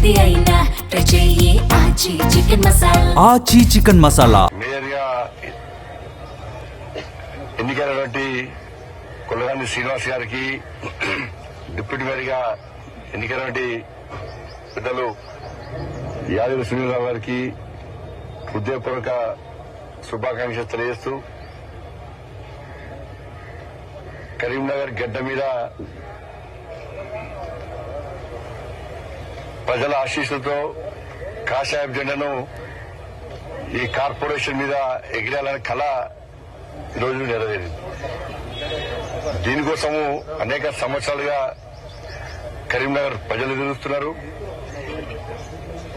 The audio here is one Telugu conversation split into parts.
ఏది అయినా ట్రై చెయ్యి ఆచి చికెన్ మసాలా. ఆచి చికెన్ మసాలా. మేయర్ గా ఎన్నికైనటువంటి కొల్లగాని శ్రీనివాస్ గారికి, డిప్యూటీ మేయర్ గా ఎన్నికైనటువంటి పెద్దలు యాదగిరి సునీలరావు గారికి హృదయపూర్వక శుభాకాంక్షలు తెలియజేస్తూ, కరీంనగర్ గడ్డ మీద ప్రజల ఆశీస్సులతో కాషాయం జెండాను ఈ కార్పొరేషన్ మీద ఎగిరాలనే కళ ఈరోజు నెరవేరింది. దీనికోసము అనేక సంవత్సరాలుగా కరీంనగర్ ప్రజలు ఎదురుస్తున్నారు,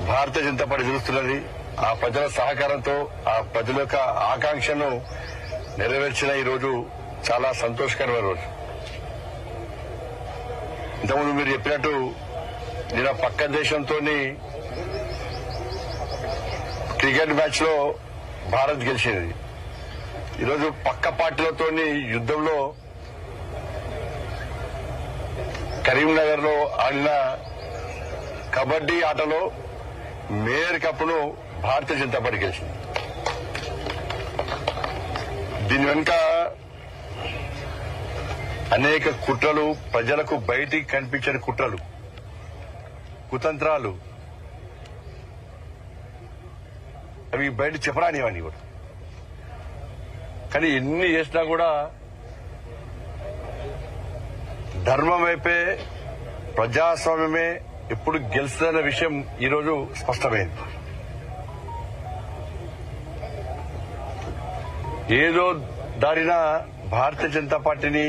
భారతీయ జనతా పార్టీ ఎదురుస్తున్నది. ఆ ప్రజల సహకారంతో ఆ ప్రజల యొక్క ఆకాంక్షను నెరవేర్చిన ఈ రోజు చాలా సంతోషకరమైన రోజు. ఇంతకుముందు మీరు చెప్పినట్టు నిన్న పక్క దేశంతో క్రికెట్ మ్యాచ్ లో భారత్ గెలిచింది. ఈరోజు పక్క పార్టీలతో యుద్దంలో కరీంనగర్ లో ఆడిన కబడ్డీ ఆటలో మేయర్ కప్ను భారతీయ జనతా పార్టీ గెలిచింది. దీని వెనుక అనేక కుట్రలు, ప్రజలకు బయటికి కనిపించని కుట్రలు, కుతంత్రాలు, అవి బయట చెప్పరానివన్నీ కూడా. కానీ ఎన్ని చేసినా కూడా ధర్మం వైపే, ప్రజాస్వామ్యమే ఎప్పుడు గెలుస్తుందన్న విషయం ఈరోజు స్పష్టమైంది. ఏదో దారిన భారతీయ జనతా పార్టీని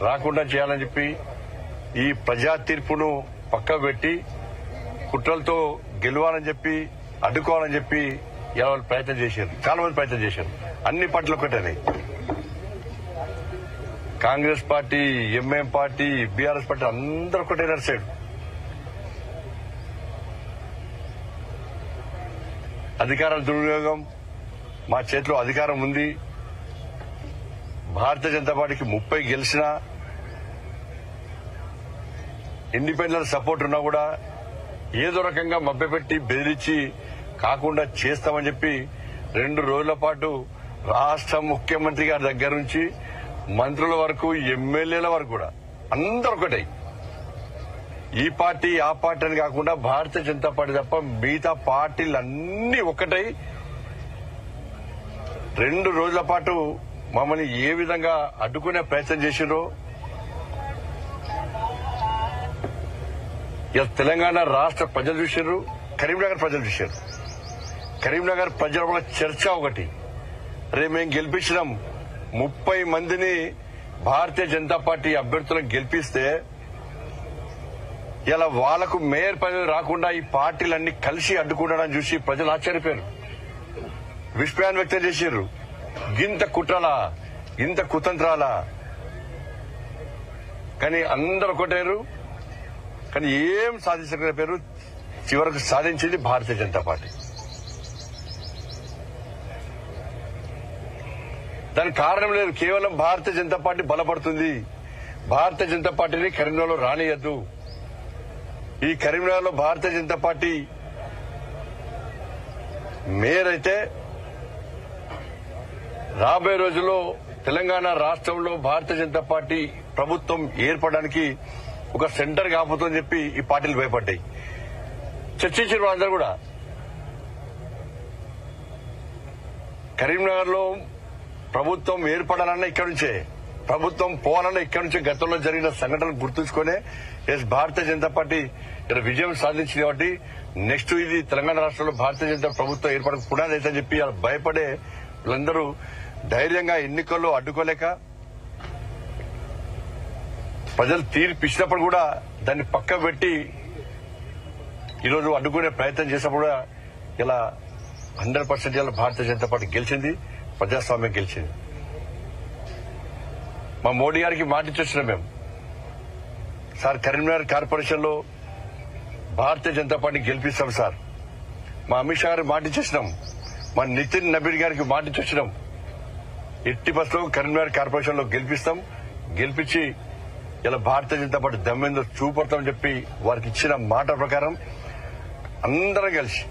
రాకుండా చేయాలని చెప్పి ఈ ప్రజా తీర్పును పక్కకు పెట్టి కుట్రలతో గెలవాలని చెప్పి, అడ్డుకోవాలని చెప్పి ఇలా వాళ్ళు ప్రయత్నం చేశారు. చాలా మంది ప్రయత్నం చేశారు. అన్ని పార్టీలు ఒకటేనే, Congress party, MM party, BRS party అందరూ ఒకటే నడిచాడు. అధికారం దుర్వినియోగం, మా చేతిలో అధికారం ఉంది, భారతీయ జనతా పార్టీకి 30 గెలిచినా, ఇండిపెండెంట్ సపోర్ట్ ఉన్నా కూడా ఏదో రకంగా మభ్యపెట్టి బెదిరించి కాకుండా చేస్తామని చెప్పి 2 రోజుల పాటు రాష్ట్ర ముఖ్యమంత్రి గారి దగ్గర నుంచి మంత్రుల వరకు, ఎమ్మెల్యేల వరకు కూడా అందరూ ఒకటే. ఈ పార్టీ ఆ పార్టీ అని కాకుండా భారతీయ జనతా పార్టీ తప్ప మిగతా పార్టీలన్నీ ఒకటై 2 రోజుల పాటు మమ్మల్ని ఏ విధంగా అడ్డుకునే ప్రయత్నం చేసిండ్రో తెలంగాణ రాష్ట్ర ప్రజలు చూశారు, కరీంనగర్ ప్రజలు చూశారు. కరీంనగర్ ప్రజల వల్ల చర్చ ఒకటి, రేపు మేము గెలిపించినాం 30 మందిని భారతీయ జనతా పార్టీ అభ్యర్థులను గెలిపిస్తే ఇలా వాళ్లకు మేయర్ పదవి రాకుండా ఈ పార్టీలన్నీ కలిసి అడ్డుకుంటాడని చూసి ప్రజలు ఆశ్చర్యపోయారు, విస్మయాన్ని వ్యక్తం చేశారు. గింత కుట్రలా, ఇంత కుతంత్రాలా? కానీ అందరూ ఒకటేరు, కానీ ఏం సాధించకపోయారు. చివరకు సాధించింది భారతీయ జనతా పార్టీ. దానికి కారణం లేదు, కేవలం భారతీయ జనతా పార్టీ బలపడుతుంది. భారతీయ జనతా పార్టీని కరీంనగర్లో రానియద్దు. ఈ కరీంనగర్లో భారతీయ జనతా పార్టీ మేయర్ అయితే రాబోయే రోజుల్లో తెలంగాణ రాష్ట్రంలో భారతీయ జనతా పార్టీ ప్రభుత్వం ఏర్పడడానికి ఒక సెంటర్ కాకపోతుందని చెప్పి ఈ పార్టీలు భయపడ్డాయి. చర్చించిన వాళ్ళందరూ కూడా కరీంనగర్ లో ప్రభుత్వం ఏర్పడాలన్నా ఇక్కడి నుంచే, ప్రభుత్వం పోవాలన్నా ఇక్కడి నుంచే గతంలో జరిగిన సంఘటనలు గుర్తుంచుకునే భారతీయ జనతా పార్టీ ఇక్కడ విజయం సాధించింది. కాబట్టి నెక్స్ట్ ఇది తెలంగాణ రాష్ట్రంలో భారతీయ జనతా ప్రభుత్వం ఏర్పడక పునాది అయితే చెప్పి భయపడే వీళ్ళందరూ ధైర్యంగా ఎన్నికల్లో అడ్డుకోలేక, ప్రజలు తీర్పు ఇచ్చినప్పుడు కూడా దాన్ని పక్క పెట్టి ఈరోజు అడ్డుకునే ప్రయత్నం చేసినప్పుడు కూడా ఇలా 100% ఇలా భారతీయ జనతా పార్టీ గెలిచింది, ప్రజాస్వామ్యం గెలిచింది. మా మోడీ గారికి మాటిచ్చొచ్చినాం మేము, సార్ కరీంనగర్ కార్పొరేషన్ లో భారతీయ జనతా పార్టీ గెలిపిస్తాం సార్. మా అమిత్ షా గారికి మాటిచ్చేసినాం, మా నితిన్ నబీన్ గారికి మాటిచ్చొచ్చినాం, ఎట్టి బస్సులో కరీంనగర్ కార్పొరేషన్ లో గెలిపిస్తాం, గెలిపించి ఇలా భారతీయ జనతా పార్టీ దమ్మేందో చూపడతామని చెప్పి వారికి ఇచ్చిన మాట ప్రకారం అందరం కలిసి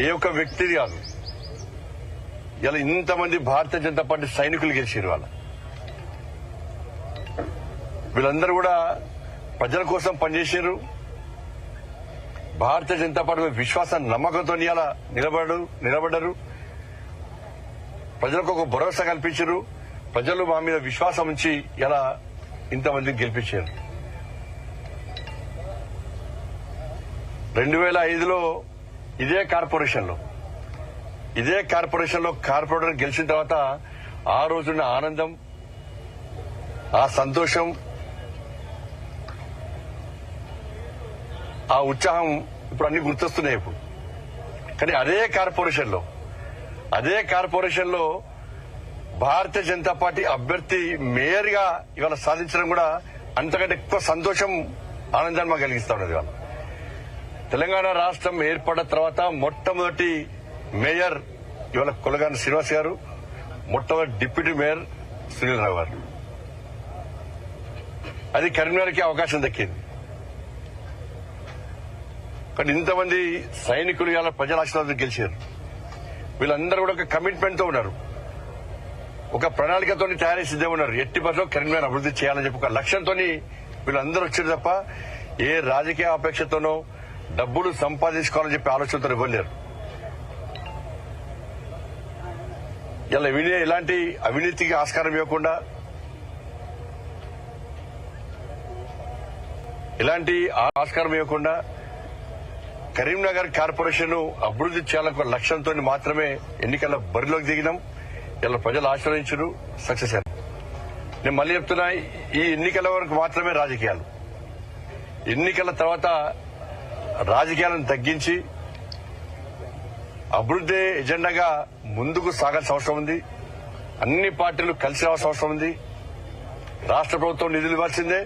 ఏ ఒక్క వ్యక్తి కాదు, ఇలా ఇంతమంది భారతీయ జనతా పార్టీ సైనికులు గెలిచారు. వీళ్ళందరూ కూడా ప్రజల కోసం పనిచేశారు. భారతీయ జనతా పార్టీ విశ్వాసం నమ్మకంతో ఇలా నిలబడ్డారు. ప్రజలకు ఒక భరోసా కల్పించారు. ప్రజలు మా మీద విశ్వాసం ఉంచి ఇలా ఇంతమందిని గెలిపించారు. 2005లో ఇదే కార్పొరేషన్లో కార్పొరేటర్ గెలిచిన తర్వాత ఆ రోజున్న ఆనందం, ఆ సంతోషం, ఆ ఉత్సాహం ఇప్పుడు అన్ని గుర్తొస్తున్నాయి. ఇప్పుడు కానీ అదే కార్పొరేషన్లో భారతీయ జనతా పార్టీ అభ్యర్థి మేయర్ గా ఇవాళ సాధించడం కూడా అంతకంటే ఎక్కువ సంతోషం, ఆనందాన్ని మాకు కలిగిస్తా ఉన్నది. ఇవాళ తెలంగాణ రాష్ట్రం ఏర్పడిన తర్వాత మొట్టమొదటి మేయర్ ఇవాళ కొలగాని శ్రీనివాస్ గారు, మొట్టమొదటి డిప్యూటీ మేయర్ సునీల్ రావు గారు. అది కరీంనగర్కి అవకాశం దక్కింది. కానీ ఇంతమంది సైనికులు ఇవాళ ప్రజల ఆశీర్వాదం గెలిచారు. వీళ్ళందరూ కూడా ఒక కమిట్మెంట్ తో ఉన్నారు, ఒక ప్రణాళికతో తయారీ సిద్ధంగా ఉన్నారు. ఎట్టి పరిస్థితుల్లో కరీంనగర్ అభివృద్ధి చేయాలని చెప్పి ఒక లక్ష్యంతో వీళ్ళందరూ వచ్చారు తప్ప ఏ రాజకీయ అపేక్షతోనో డబ్బులు సంపాదించుకోవాలని చెప్పి ఆలోచనతో ఇవ్వలేరు. ఇలా ఎలాంటి అవినీతికి ఆస్కారం ఇవ్వకుండా, కరీంనగర్ కార్పొరేషన్ అభివృద్ధి చేయాలనే లక్ష్యంతో మాత్రమే ఎన్నికల బరిలోకి దిగినాం. ఇలా ప్రజలు ఆశీర్వదించారు, సక్సెస్ అయ్యారు. నేను మళ్ళీ చెప్తున్నా, ఈ ఎన్నికల వరకు మాత్రమే రాజకీయాలు. ఎన్నికల తర్వాత రాజకీయాలను తగ్గించి అభివృద్ధి ఎజెండాగా ముందుకు సాగాల్సిన అవసరం ఉంది. అన్ని పార్టీలు కలిసి రావాల్సిన అవసరం ఉంది. రాష్ట్ర ప్రభుత్వం నిధులు ఇవ్వాల్సిందే,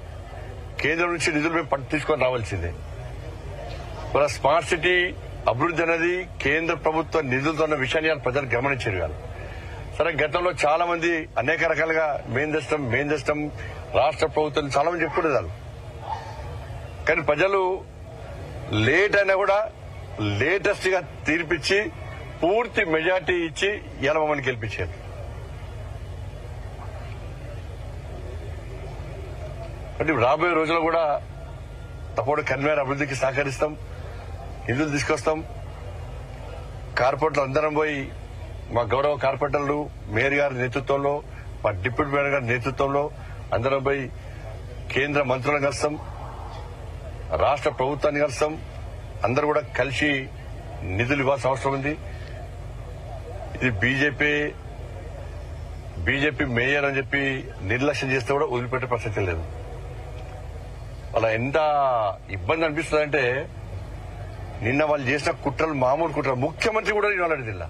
కేంద్రం నుంచి నిధులు మేము తీసుకొని రావాల్సిందే. మన స్మార్ట్ సిటీ అభివృద్ధి అనేది కేంద్ర ప్రభుత్వ నిధులతో ఉన్న విషయాన్ని ప్రజలు గమనించారు. కాదు సరే, గతంలో చాలా మంది అనేక రకాలుగా మేం తెస్తాం రాష్ట్ర ప్రభుత్వం చాలా మంది చెప్పుకునేదారు. కానీ ప్రజలు లేట్ అయినా కూడా లేటెస్ట్ గా తీర్పిచ్చి పూర్తి మెజార్టీ ఇచ్చి ఇలా మమ్మల్ని గెలిపించారు. అంటే రాబోయే రోజుల్లో కూడా తప్పకుండా కరీంనగర్ అభివృద్ధికి సహకరిస్తాం, నిధులు తీసుకొస్తాం. కార్పొరేటర్లు అందరం పోయి, మా గౌరవ కార్పొరేటర్లు మేయర్ గారి నేతృత్వంలో, మా డిప్యూటీ మేయర్ గారి నేతృత్వంలో అందరం పోయి కేంద్ర మంత్రులను కలుస్తాం, రాష్ట్ర ప్రభుత్వాన్ని కలుస్తాం. అందరూ కూడా కలిసి నిధులు ఇవ్వాల్సిన అవసరం ఉంది. ఇది బీజేపీ మేయర్ అని చెప్పి నిర్లక్ష్యం చేస్తే కూడా వదిలిపెట్టే ప్రసక్తి లేదు. అలా ఎంత ఇబ్బంది అనిపిస్తుందంటే, నిన్న వాళ్ళు చేసిన కుట్రలు మామూలు కుట్రలు. ముఖ్యమంత్రి కూడా నేను అలాంటి జిల్లా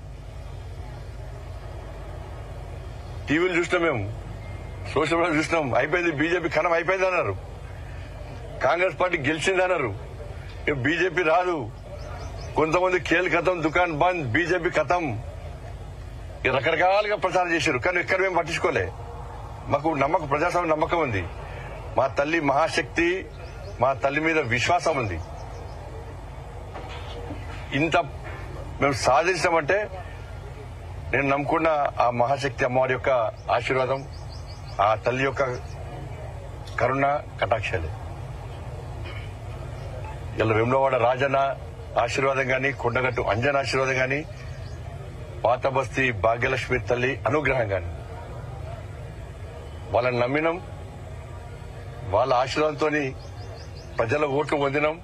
టీవీలు చూసినాం, మేము సోషల్ మీడియా చూసినాం. అయిపోయింది, బీజేపీ కణం అయిపోయింది అన్నారు. కాంగ్రెస్ పార్టీ గెలిచింది అన్నారు. బీజేపీ రాదు. కొంతమంది ఖేల్ ఖతం, దుకాన్ బంద్, బీజేపీ ఖతం, రకరకాలుగా ప్రచారం చేశారు. కానీ ఎక్కడ మేము పట్టించుకోలే. మాకు ప్రజాస్వామ్య నమ్మకం ఉంది. మా తల్లి మహాశక్తి, మా తల్లి మీద విశ్వాసం ఉంది. ఇంత మేము సాధించామంటే నేను నమ్ముకున్న ఆ మహాశక్తి అమ్మవారి యొక్క ఆశీర్వాదం, ఆ తల్లి యొక్క కరుణ కటాక్షాలే. ఇలా వేములవాడ రాజన్న ఆశీర్వాదం గాని, కొండగట్టు అంజన ఆశీర్వాదం గాని, పాత బస్తీ భాగ్యలక్ష్మి తల్లి అనుగ్రహం గాని, వాళ్ళని నమ్మినాం. వాళ్ళ ఆశీర్వాదంతో ప్రజల ఓట్లు పొందినాం.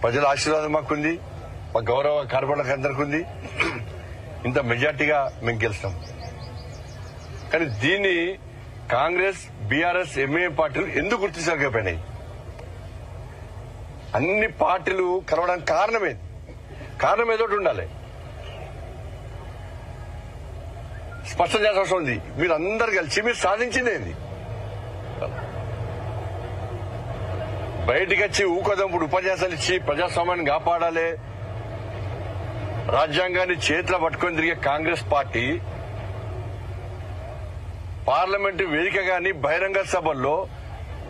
ప్రజల ఆశీర్వాదం మాకుంది, మా గౌరవ కార్పొరేటర్లకు అందరికీ ఉంది. ఇంత మెజార్టీగా మేము గెలుస్తాం. కానీ దీన్ని కాంగ్రెస్, బీఆర్ఎస్, ఎంఐఎం పార్టీలు ఎందుకు గుర్తించలేకపోయినాయి? అన్ని పార్టీలు కలవడానికి కారణం ఏదో ఉండాలి. స్పష్టం చేయాల్సిన అవసరం ఉంది. మీరు అందరు కలిసి మీరు సాధించింది ఏంది? బయటికి వచ్చి ఊకదంపుడు ఉపన్యాసాలు ఇచ్చి ప్రజాస్వామ్యాన్ని కాపాడాలి, రాజ్యాంగాన్ని చేతిలో పట్టుకొని తిరిగే కాంగ్రెస్ పార్టీ పార్లమెంటు వేదిక గాని, బహిరంగ సభల్లో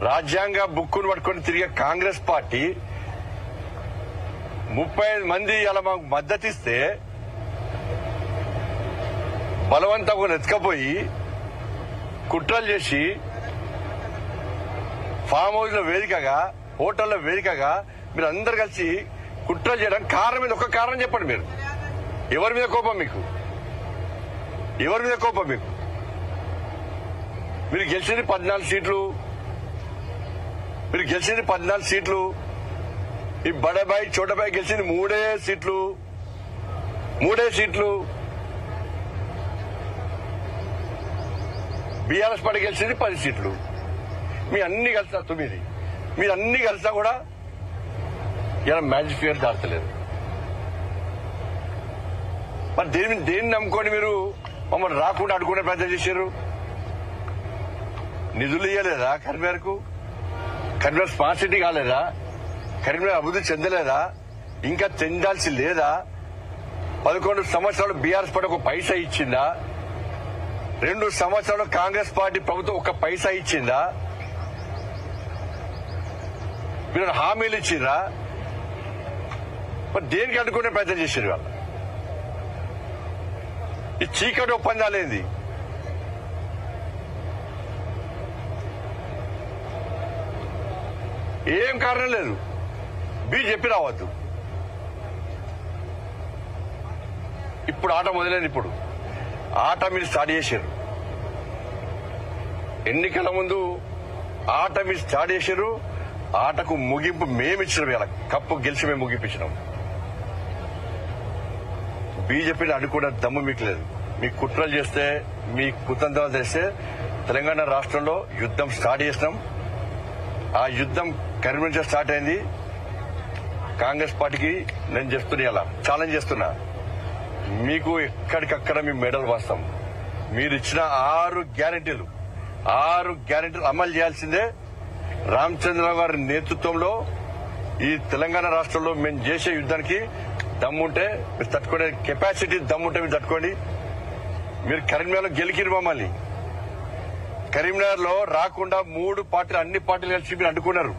రాజ్యాంగ బుక్కును పట్టుకొని తిరిగే కాంగ్రెస్ పార్టీ 35 మంది అలా మాకు మద్దతు ఇస్తే బలవంతంగా ఎత్తుకపోయి కుట్రలు చేసి ఫామ్ హౌస్ లో వేదికగా హోటల్లో వేదికగా మీరు అందరు కలిసి కుట్రలు చేయడానికి కారణం మీద ఒక కారణం చెప్పండి. మీరు ఎవరి మీద కోపం మీకు? ఎవరి మీద కోపం మీకు? మీరు గెలిచింది 14 సీట్లు. మీరు గెలిచింది 14 సీట్లు. ఈ బడబాయి చోటబాయి గెలిచింది 3 సీట్లు. 3 సీట్లు. బీఆర్ఎస్ పార్టీ గెలిచింది 10 సీట్లు. మీ అన్ని కలిసినా 9. మీరు అన్ని కలిసినా కూడా ఇలా మ్యాజిక్ ఫిగర్ దాటలేదు. మరి దేన్ని నమ్ముకొని మీరు మమ్మల్ని రాకుండా అడుగునే ప్రయత్నం చేశారు? నిధులు ఇవ్వలేదా కరీంనగర్కు? కరీంనగర్ స్మార్ట్ సిటీ కాలేదా? కరీంనగర్ అభివృద్ధి చెందలేదా? ఇంకా చెందాల్సి లేదా? 11 సంవత్సరాలు బీఆర్ఎస్ పార్టీ ఒక పైసా ఇచ్చిందా? 2 సంవత్సరాలు కాంగ్రెస్ పార్టీ ప్రభుత్వం ఒక పైసా ఇచ్చిందా? మీరు హామీలు ఇచ్చిర్రా? మరి దేనికి అడ్డుకునే ప్రయత్నం చేశారు వాళ్ళు? ఈ చీకటి ఒప్పందాలేంది? ఏం కారణం లేదు. చెప్పి రావద్దు. ఇప్పుడు ఆట మొదలైంది. ఇప్పుడు ఆట మీరు స్టార్ట్ చేశారు. ఎన్నికల ముందు ఆట మీరు స్టార్ట్ చేశారు. ఆటకు ముగింపు మేమిచ్చినాం. ఇలా కప్పు గెలిచి మేము ముగింపించినాం. బీజేపీని అడ్డుకునే దమ్ము మీకు లేదు. మీకు కుట్రలు చేస్తే, మీ కుతంత్రాలు చేస్తే తెలంగాణ రాష్ట్రంలో యుద్ధం స్టార్ట్ చేసినాం. ఆ యుద్ధం కరీంనగర్ స్టార్ట్ అయింది. కాంగ్రెస్ పార్టీకి నేను చెప్తున్నా, ఇలా ఛాలెంజ్ చేస్తున్నా, మీకు ఎక్కడికక్కడ మీ మెడల్ వాస్తాం. మీరు ఇచ్చిన 6 గ్యారెంటీలు అమలు చేయాల్సిందే. రామచంద్రరావు గారి నేతృత్వంలో ఈ తెలంగాణ రాష్ట్రంలో మేము చేసే యుద్ధానికి దమ్ముంటే మీరు తట్టుకునే కెపాసిటీ దమ్ముంటే మీరు తట్టుకోండి. మీరు కరీంనగర్లో గెలికిరు మమ్మల్ని. కరీంనగర్ లో రాకుండా 3 పార్టీలు, అన్ని పార్టీలు కలిసి మీరు అడ్డుకున్నారు.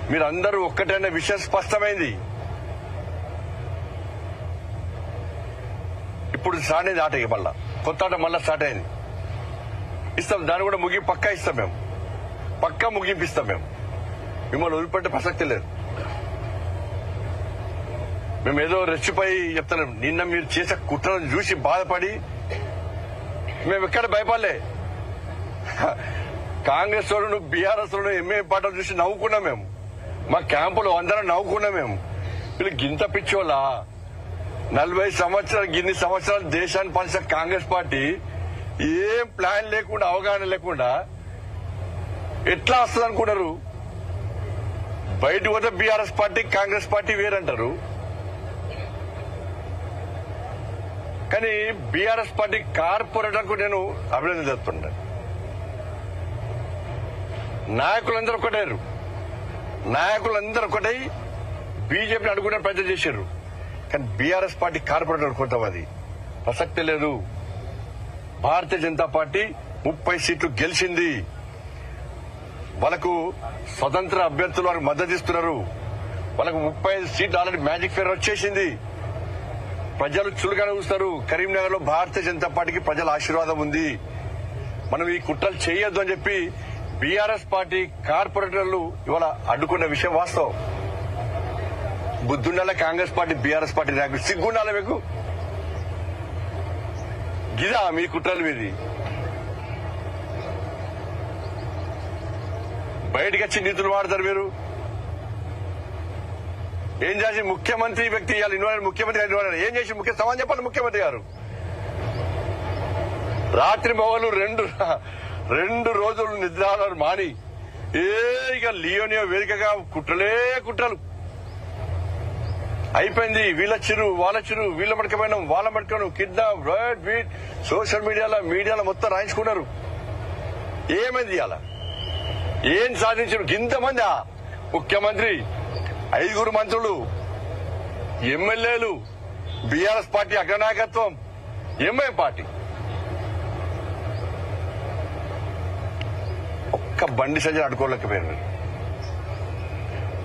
మీరందరూ ఒక్కటైన విషయం స్పష్టమైంది. ఇప్పుడు స్టార్ట్ అయింది ఆట. మళ్ళా కొత్త ఆట మళ్ళా స్టార్ట్ అయింది. ఇస్తాం, దాన్ని కూడా పక్కా ఇస్తాం. మేము పక్కా ముగింపిస్తాం. మేము మిమ్మల్ని వదిలిపెట్టే ప్రసక్తి లేదు. మేము ఏదో రెచ్చిపోయి చెప్తున్నాం. నిన్న మీరు చేసే కుట్రను చూసి బాధపడి మేము ఎక్కడ భయపడలే. కాంగ్రెస్ వాళ్ళు, బీఆర్ఎస్ వాళ్ళు, ఎంఏ పార్టీలు చూసి నవ్వుకున్నాం. మేము మా క్యాంపులో అందరం నవ్వుకున్నాం. మేము వీళ్ళు గింత పిచ్చోళ్ళ 40 సంవత్సరాలు, ఇన్ని సంవత్సరాలు దేశాన్ని పాలించిన కాంగ్రెస్ పార్టీ ఏం ప్లాన్ లేకుండా, అవగాహన లేకుండా ఎట్లా వస్తుంది అనుకున్నారు? బయటకు పోతే బీఆర్ఎస్ పార్టీ, కాంగ్రెస్ పార్టీ వేరంటారు. కానీ బీఆర్ఎస్ పార్టీ కార్పొరేటర్కు నేను అభినందన చెప్తున్నాను. నాయకులందరూ ఒకటయ్యారు. నాయకులందరూ ఒకటై బీజేపీని అడుగునే ప్రయత్నం చేశారు. కానీ బీఆర్ఎస్ పార్టీ కార్పొరేటర్ కొంతమంది ప్రసక్తి లేదు. భారతీయ జనతా పార్టీ 30 సీట్లు గెలిచింది. వాళ్ళకు స్వతంత్ర అభ్యర్థులు వారికి మద్దతు ఇస్తున్నారు. వాళ్ళకు 35 సీట్లు ఆల్రెడీ మ్యాజిక్ ఫిగర్ వచ్చేసింది. ప్రజలు చులుగానే చూస్తారు. కరీంనగర్ లో భారతీయ జనతా పార్టీకి ప్రజల ఆశీర్వాదం ఉంది. మనం ఈ కుట్రలు చేయొద్దు అని చెప్పి బీఆర్ఎస్ పార్టీ కార్పొరేటర్లు ఇవాళ అడ్డుకున్న విషయం వాస్తవం. బుద్ధుండాల కాంగ్రెస్ పార్టీ, బీఆర్ఎస్ పార్టీ నాయకులు సిగ్గుండాల మీకు. గిదా మీ కుట్రలు మీది? బయటకు వచ్చి నీతులు వాడతారు మీరు. ఏం చేసి ముఖ్యమంత్రి వ్యక్తి ఇవ్వాలి, ముఖ్యమంత్రి గారు ఇన్వాల్వ్ ఏం చేసి ముఖ్య సమాధానం చెప్పండి. ముఖ్యమంత్రి గారు రాత్రి మొగలు 2 రోజులు నిద్రాలు మాని ఇక లియోనియో వేదికగా కుట్రలే కుట్రలు అయిపోయింది. వీళ్ళొచ్చిరు, వాళ్ళొచ్చిరు, వీళ్ళ మడకపోయినాం, వాళ్ళ మడకపోయినాం, కిడ్నాప్, రైట్, బీట్, సోషల్ మీడియాలో మొత్తం రాయించుకున్నారు. ఏమైంది అలా? ఏం సాధించారు? ఇంతమంది ముఖ్యమంత్రి, 5 మంత్రులు, ఎమ్మెల్యేలు, బీఆర్ఎస్ పార్టీ అగ్రనాయకత్వం, ఎంఐ పార్టీ. ఒక్క బండి సంజయ్ అడ్డుకోలేకపోయారు.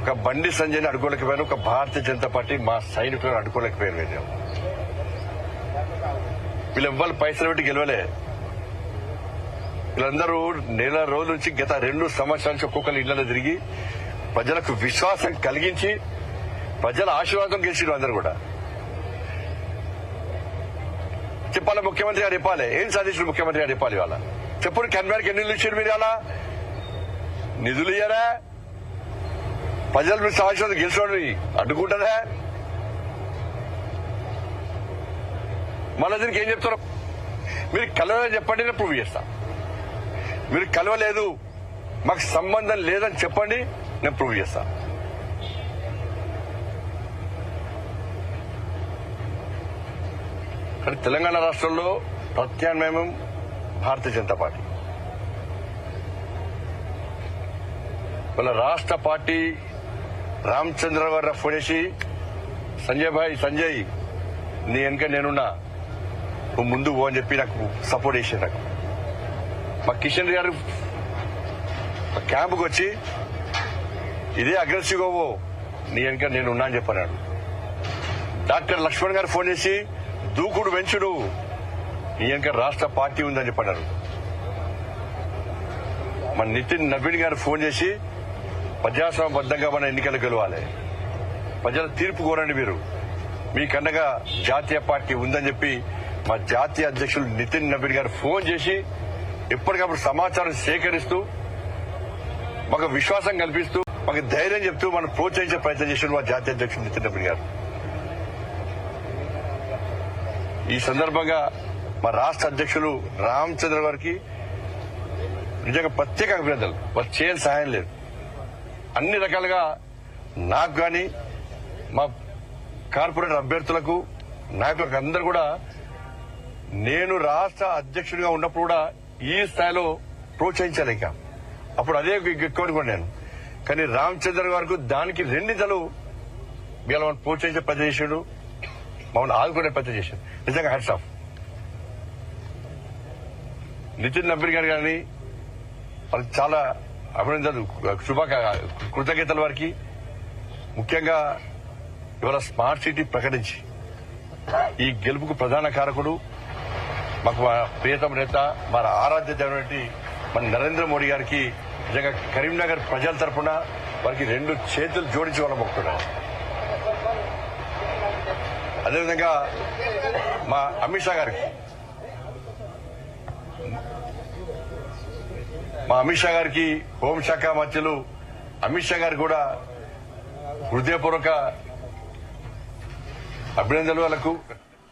ఒక బండి సంజయ్ని అడ్డుకోలేకపోయాను, ఒక భారతీయ జనతా పార్టీ మా సైనికులను అడ్డుకోలేకపోయాను. వీళ్ళెవ్వరు పైసలు పెట్టి గెలవలే. వీళ్ళందరూ నెల రోజుల నుంచి గత 2 సంవత్సరాల నుంచి ఒక్కొక్కరు ఇళ్లలో తిరిగి ప్రజలకు విశ్వాసం కలిగించి ప్రజల ఆశీర్వాదం గెలిచిరు. అందరూ కూడా చెప్పాలి, ముఖ్యమంత్రి గారు చెప్పాలి ఏం సాధించారు, ముఖ్యమంత్రి గారు చెప్పాలి. ఇవాళ చెప్పుడు కన్వీనర్కి ఎన్ని నిధులు ఇచ్చారు మీరు? అలా నిధులు ఇయ్యారా? ప్రజలు మీరు ఆశీర్వాదం గెలిచినోడు అడ్డుకుంటారా? మళ్ళీ దీనికి ఏం చెప్తారు? మీరు కలవలేదని చెప్పండి, నేను ప్రూవ్ చేస్తా. మీరు కలవలేదు, మాకు సంబంధం లేదని చెప్పండి, నేను ప్రూవ్ చేస్తా. కానీ తెలంగాణ రాష్ట్రంలో ప్రత్యామ్నాయం భారతీయ జనతా పార్టీ. వాళ్ళ రాష్ట్ర పార్టీ రామచంద్ర గారు ఫోన్ చేసి సంజయ్ నీ వెనక నేనున్నా, నువ్వు ముందు పో అని చెప్పి నాకు సపోర్ట్ చేశారు. నాకు మా కిషన్ గారు క్యాంపుకి వచ్చి ఇదే అగ్రెసివ్గా పో, నీ వెనక నేనున్నా అని చెప్పన్నాడు. డాక్టర్ లక్ష్మణ్ గారు ఫోన్ చేసి దూకుడు పెంచుడు, నీ వెనక రాష్ట్ర పార్టీ ఉందని చెప్పన్నారు. మన నితిన్ నవీన్ గారు ఫోన్ చేసి ప్రజాస్వామ్యబద్దంగా మన ఎన్నికలు గెలవాలి, ప్రజల తీర్పు కోరండి, మీరు మీకన్నగా జాతీయ పార్టీ ఉందని చెప్పి మా జాతీయ అధ్యక్షులు నితిన్ నవీన్ గారు ఫోన్ చేసి ఎప్పటికప్పుడు సమాచారం సేకరిస్తూ మాకు విశ్వాసం కల్పిస్తూ మాకు ధైర్యం చెప్తూ మనం ప్రోత్సహించే ప్రయత్నం చేసిన మా జాతీయ అధ్యక్షులు నితిన్ నవీన్ గారు. ఈ సందర్భంగా మా రాష్ట్ర అధ్యక్షులు రామచంద్ర గారికి నిజంగా ప్రత్యేక అభినందనలు. వారు చేయాల్సిన సహాయం లేదు. అన్ని రకాలుగా నాకు గాని మా కార్పొరేటర్ అభ్యర్థులకు నాయకులకు అందరూ కూడా నేను రాష్ట్ర అధ్యక్షుడిగా ఉన్నప్పుడు కూడా ఈ స్థాయిలో ప్రోత్సహించాలి. ఇంకా అప్పుడు అదే ఎక్కువ నేను, కానీ రామచంద్ర గారికి దానికి 2 నిధులు వీళ్ళ ప్రోత్సహించే ప్రయత్నం చేశాడు, మమ్మల్ని ఆదుకునే ప్రయత్నం చేశాడు. నిజంగా హ్యాట్స్ ఆఫ్. నితిన్ నవీన్ గారు కానీ వాళ్ళకి చాలా అభినందనలు, కృతజ్ఞతలు వారికి. ముఖ్యంగా ఇవాళ స్మార్ట్ సిటీ ప్రకటించి ఈ గెలుపుకు ప్రధాన కారకుడు మాకు మా ప్రియతమ నేత, మన ఆరాధ్య దైవం మన నరేంద్ర మోడీ గారికి నిజంగా కరీంనగర్ ప్రజల తరఫున వారికి 2 చేతులు జోడించి వాళ్ళ మొక్కుతున్నారు. అదేవిధంగా మా అమిత్ షా గారికి హోంశాఖ మంత్రులు అమిత్ షా గారికి కూడా హృదయపూర్వక అభినందనలు. వాళ్ళకు